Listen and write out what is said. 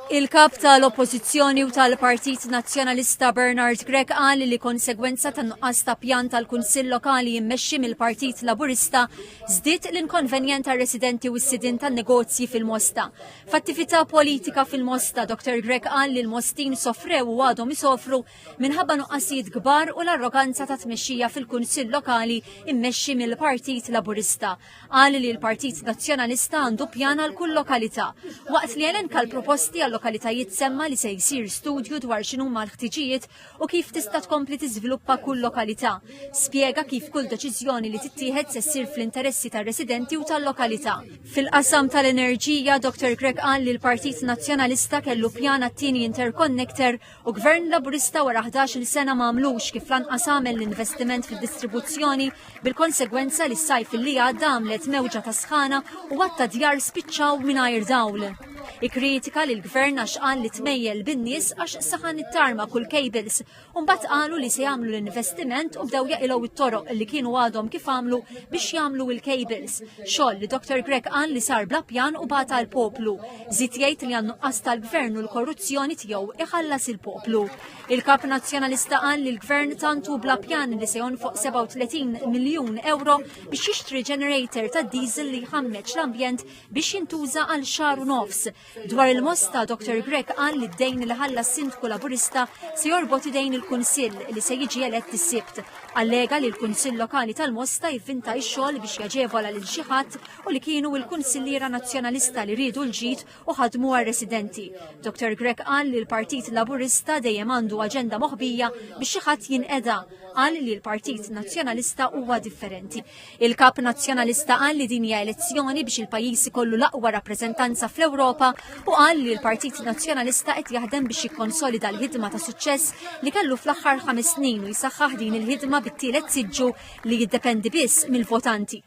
Il-kap tal-Oppożizzjoni u tal-Partit Nazzjonalista Bernard Grech qal li konsegwenza tan-nuqqas ta' pjan tal-Kunsill Lokali jimmexxi mill-Partit Laburista żdied l-inkonvenjent tar-residenti u s-sidin tan-negozji fil-Mosta. F'attività politika fil-Mosta, Dr. Grech qal li l-Mostin sofrew u għadhom isofru minħabba nuqqasijiet kbar u l-arroganza ta' tmexxija fil-Kunsill Lokali immexxi mill-Partit Laburista. Qal li l-Partit Nazzjonalista għandu pjan għal kull lokalità. Waqt li elenka l-proposti għal lokalitajiet semma li se jsir studju dwar x'inhuma l-ħtiġijiet u kif tista' tkompli tiżviluppa kull lokalità. Spjega kif kull deċiżjoni li tittieħed se ssir fl-interessi tar-residenti u tal-lokalità. Fil-qasam tal-enerġija, Dr. Grech qal li l-Partit Nazzjonalista kellu pjan għat-tieni interconnector u Gvern Laburista wara 11-il sena m'għamlux kif lanqas għamel l-investiment fid-distribuzzjoni bil-konsegwenza li s-sajf li għadda għamlet mewġa ta' sħana u għatta djar spiċċaw mingħajr dawl. Ikkritika li l-Gvern għax qal li tmejjel bin-nies għax saħan it-tarma kull cables u mbagħad qalu li se jagħmlu l-investiment u bdew jaqilgħu it-toroq li kienu għadhom kif għamlu biex jagħmlu l-cables. Xogħol li Dr. Grech qal li sar bla pjan u bata l-poplu. Żied jgħid li għan-nuqqas tal-Gvern u l-korruzzjoni tiegħu iħallas il-poplu. Il-Kap Nazzjonalista qal li l-Gvern tantu bla pjan li se jonfoq 37 miljun euro biex jixtri generator ta' diesel li jħammeġ l-ambjent biex jintuża għal xahar u nofs. Dwar il-Mosta, Dr. Grech qal li d-dejn li ħalla s-Sindku Laburista se jorbot idejn il-Kunsill li se jiġi elett is-Sibt. Allega li l-Kunsill Lokali tal-Mosta jivvinta x-xogħol biex jaġevola lil xi ħadd u li kienu l-Kunsilliera Nazzjonalista li riedu l-ġid u ħadmu għar-residenti. Dr. Grech qal li l-Partit Laburista dejjem għandu aġenda moħbija biex xi ħadd jinqeda. Qal li l-Partit Nazzjonalista huwa differenti. Il-Kap Nazzjonalista qal li din hija elezzjoni biex il-pajjiż ikollu l-aqwa rappreżentanza fl-Ewropa u qal li l-Partit Nazzjonalista qed jaħdem biex jikkonsolida l-ħidma ta' suċċess li kellu fl-aħħar 5 snin u jsaħħaħ din il-ħidma bit-tielet siġġu li jiddependi biss mill-votanti.